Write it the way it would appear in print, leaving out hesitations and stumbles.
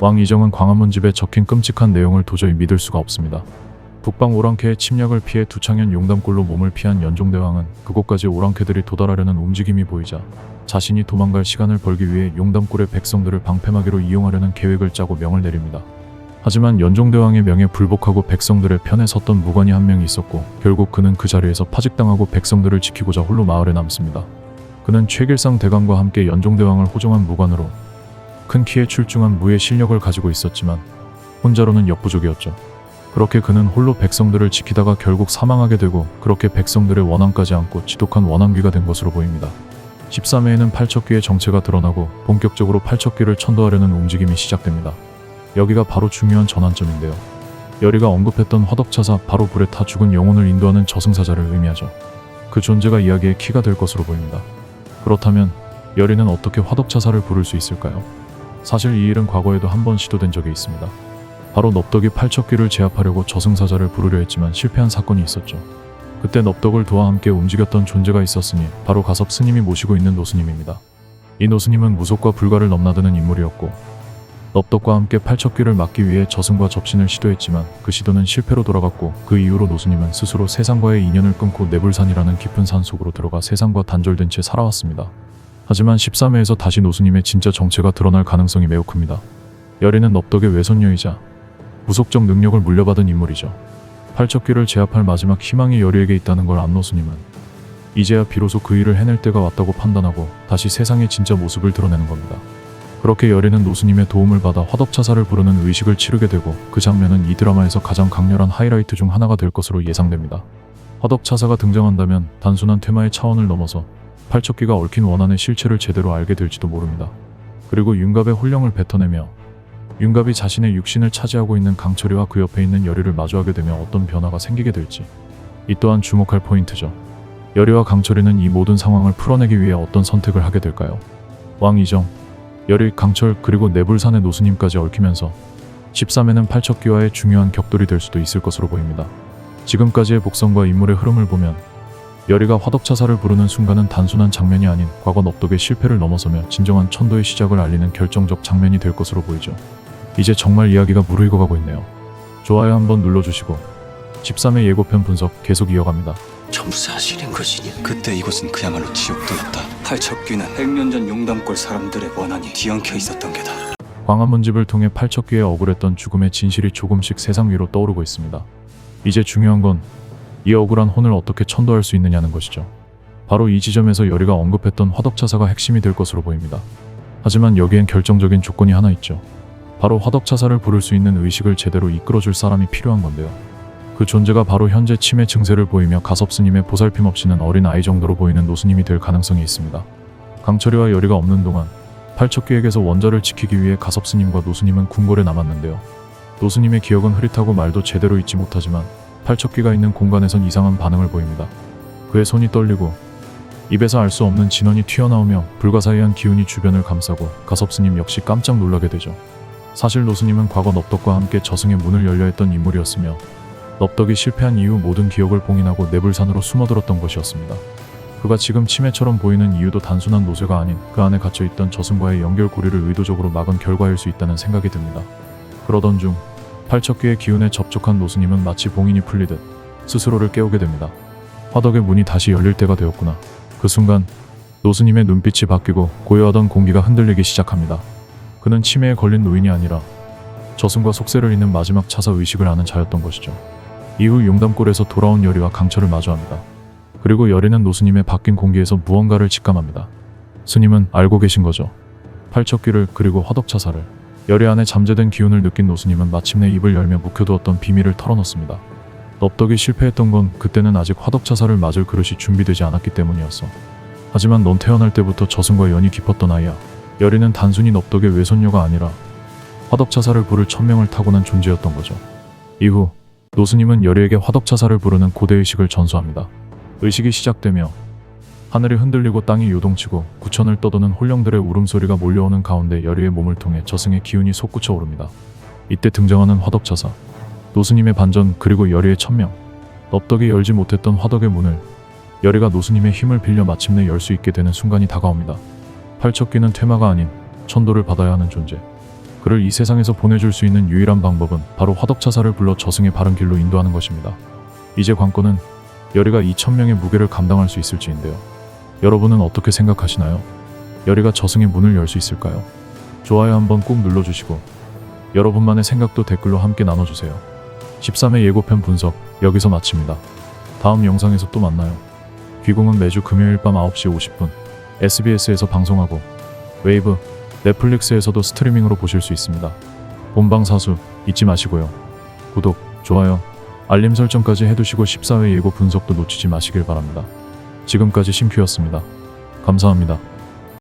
왕 이정은 광화문 집에 적힌 끔찍한 내용을 도저히 믿을 수가 없습니다. 북방 오랑캐의 침략을 피해 두창현 용담골로 몸을 피한 연종대왕은 그곳까지 오랑캐들이 도달하려는 움직임이 보이자 자신이 도망갈 시간을 벌기 위해 용담골의 백성들을 방패막이로 이용하려는 계획을 짜고 명을 내립니다. 하지만 연종대왕의 명에 불복하고 백성들의 편에 섰던 무관이 한 명 있었고 결국 그는 그 자리에서 파직당하고 백성들을 지키고자 홀로 마을에 남습니다. 그는 최길상 대감과 함께 연종대왕을 호종한 무관으로 큰 키에 출중한 무예 실력을 가지고 있었지만 혼자로는 역부족이었죠. 그렇게 그는 홀로 백성들을 지키다가 결국 사망하게 되고 그렇게 백성들의 원한까지 안고 지독한 원한귀가 된 것으로 보입니다. 13회에는 팔척귀의 정체가 드러나고 본격적으로 팔척귀를 천도하려는 움직임이 시작됩니다. 여기가 바로 중요한 전환점인데요. 여리가 언급했던 화덕차사, 바로 불에 타 죽은 영혼을 인도하는 저승사자를 의미하죠. 그 존재가 이야기의 키가 될 것으로 보입니다. 그렇다면 여리는 어떻게 화덕차사를 부를 수 있을까요? 사실 이 일은 과거에도 한 번 시도된 적이 있습니다. 바로 넙덕이 팔척귀를 제압하려고 저승사자를 부르려 했지만 실패한 사건이 있었죠. 그때 넙덕을 도와 함께 움직였던 존재가 있었으니 바로 가섭 스님이 모시고 있는 노스님입니다. 이 노스님은 무속과 불가를 넘나드는 인물이었고 넙덕과 함께 팔척귀를 막기 위해 저승과 접신을 시도했지만 그 시도는 실패로 돌아갔고 그 이후로 노스님은 스스로 세상과의 인연을 끊고 내불산이라는 깊은 산 속으로 들어가 세상과 단절된 채 살아왔습니다. 하지만 13회에서 다시 노스님의 진짜 정체가 드러날 가능성이 매우 큽니다. 여리는 넙덕의 외손녀이자 무속적 능력을 물려받은 인물이죠. 팔척귀를 제압할 마지막 희망이 여리에게 있다는 걸 안 노스님은 이제야 비로소 그 일을 해낼 때가 왔다고 판단하고 다시 세상의 진짜 모습을 드러내는 겁니다. 그렇게 여리는 노스님의 도움을 받아 화덕차사를 부르는 의식을 치르게 되고 그 장면은 이 드라마에서 가장 강렬한 하이라이트 중 하나가 될 것으로 예상됩니다. 화덕차사가 등장한다면 단순한 퇴마의 차원을 넘어서 팔척귀가 얽힌 원한의 실체를 제대로 알게 될지도 모릅니다. 그리고 윤갑의 혼령을 뱉어내며 윤갑이 자신의 육신을 차지하고 있는 강철이와 그 옆에 있는 여리를 마주하게 되면 어떤 변화가 생기게 될지 이 또한 주목할 포인트죠. 여리와 강철이는 이 모든 상황을 풀어내기 위해 어떤 선택을 하게 될까요? 왕 이정, 여리, 강철 그리고 내불산의 노스님까지 얽히면서 13회는 팔척귀와의 중요한 격돌이 될 수도 있을 것으로 보입니다. 지금까지의 복선과 인물의 흐름을 보면 여리가 화덕차사를 부르는 순간은 단순한 장면이 아닌 과거 넙덕의 실패를 넘어서며 진정한 천도의 시작을 알리는 결정적 장면이 될 것으로 보이죠. 이제 정말 이야기가 무르익어가고 있네요. 좋아요 한번 눌러주시고 13회 예고편 분석 계속 이어갑니다. 전부 사실인 것이니? 그때 이곳은 그야말로 지옥도였다. 팔척귀는 100년 전 용담골 사람들의 원한이 뒤엉켜 있었던 게다. 광화문 집을 통해 팔척귀에 억울했던 죽음의 진실이 조금씩 세상 위로 떠오르고 있습니다. 이제 중요한 건 이 억울한 혼을 어떻게 천도할 수 있느냐는 것이죠. 바로 이 지점에서 여리가 언급했던 화덕차사가 핵심이 될 것으로 보입니다. 하지만 여기엔 결정적인 조건이 하나 있죠. 바로 화덕차사를 부를 수 있는 의식을 제대로 이끌어줄 사람이 필요한 건데요. 그 존재가 바로 현재 치매 증세를 보이며 가섭스님의 보살핌 없이는 어린 아이 정도로 보이는 노스님이 될 가능성이 있습니다. 강철이와 여리가 없는 동안 팔척귀에게서 원자를 지키기 위해 가섭스님과 노스님은 궁궐에 남았는데요. 노스님의 기억은 흐릿하고 말도 제대로 잊지 못하지만 팔척귀가 있는 공간에선 이상한 반응을 보입니다. 그의 손이 떨리고 입에서 알 수 없는 진원이 튀어나오며 불가사의한 기운이 주변을 감싸고 가섭스님 역시 깜짝 놀라게 되죠. 사실 노스님은 과거 넙덕과 함께 저승의 문을 열려 했던 인물이었으며 넙덕이 실패한 이후 모든 기억을 봉인하고 내불산으로 숨어들었던 것이었습니다. 그가 지금 치매처럼 보이는 이유도 단순한 노쇠가 아닌 그 안에 갇혀있던 저승과의 연결고리를 의도적으로 막은 결과일 수 있다는 생각이 듭니다. 그러던 중 팔척귀의 기운에 접촉한 노스님은 마치 봉인이 풀리듯 스스로를 깨우게 됩니다. 화덕의 문이 다시 열릴 때가 되었구나. 그 순간 노스님의 눈빛이 바뀌고 고요하던 공기가 흔들리기 시작합니다. 그는 치매에 걸린 노인이 아니라 저승과 속세를 잇는 마지막 차사 의식을 아는 자였던 것이죠. 이후 용담골에서 돌아온 여리와 강철을 마주합니다. 그리고 여리는 노스님의 바뀐 공기에서 무언가를 직감합니다. 스님은 알고 계신 거죠. 팔척귀를 그리고 화덕차사를. 여리 안에 잠재된 기운을 느낀 노스님은 마침내 입을 열며 묵혀두었던 비밀을 털어놓습니다. 넙덕이 실패했던 건 그때는 아직 화덕차사를 맞을 그릇이 준비되지 않았기 때문이었어. 하지만 넌 태어날 때부터 저승과 연이 깊었던 아이야. 여리는 단순히 넙덕의 외손녀가 아니라 화덕차사를 부를 천명을 타고난 존재였던 거죠. 이후 노스님은 여리에게 화덕차사를 부르는 고대의식을 전수합니다. 의식이 시작되며 하늘이 흔들리고 땅이 요동치고 구천을 떠도는 혼령들의 울음소리가 몰려오는 가운데 여리의 몸을 통해 저승의 기운이 솟구쳐 오릅니다. 이때 등장하는 화덕차사, 노스님의 반전 그리고 여리의 천명. 넙덕이 열지 못했던 화덕의 문을 여리가 노스님의 힘을 빌려 마침내 열 수 있게 되는 순간이 다가옵니다. 팔척귀는 퇴마가 아닌 천도를 받아야 하는 존재. 그를 이 세상에서 보내줄 수 있는 유일한 방법은 바로 화덕차사를 불러 저승의 바른 길로 인도하는 것입니다. 이제 관건은 여리가 2,000명의 무게를 감당할 수 있을지인데요. 여러분은 어떻게 생각하시나요? 여리가 저승의 문을 열 수 있을까요? 좋아요 한번 꾹 눌러주시고 여러분만의 생각도 댓글로 함께 나눠주세요. 13회 예고편 분석 여기서 마칩니다. 다음 영상에서 또 만나요. 귀궁은 매주 금요일 밤 9시 50분 SBS에서 방송하고 웨이브, 넷플릭스에서도 스트리밍으로 보실 수 있습니다. 본방사수 잊지 마시고요. 구독, 좋아요, 알림 설정까지 해두시고 14회 예고 분석도 놓치지 마시길 바랍니다. 지금까지 심큐였습니다. 감사합니다.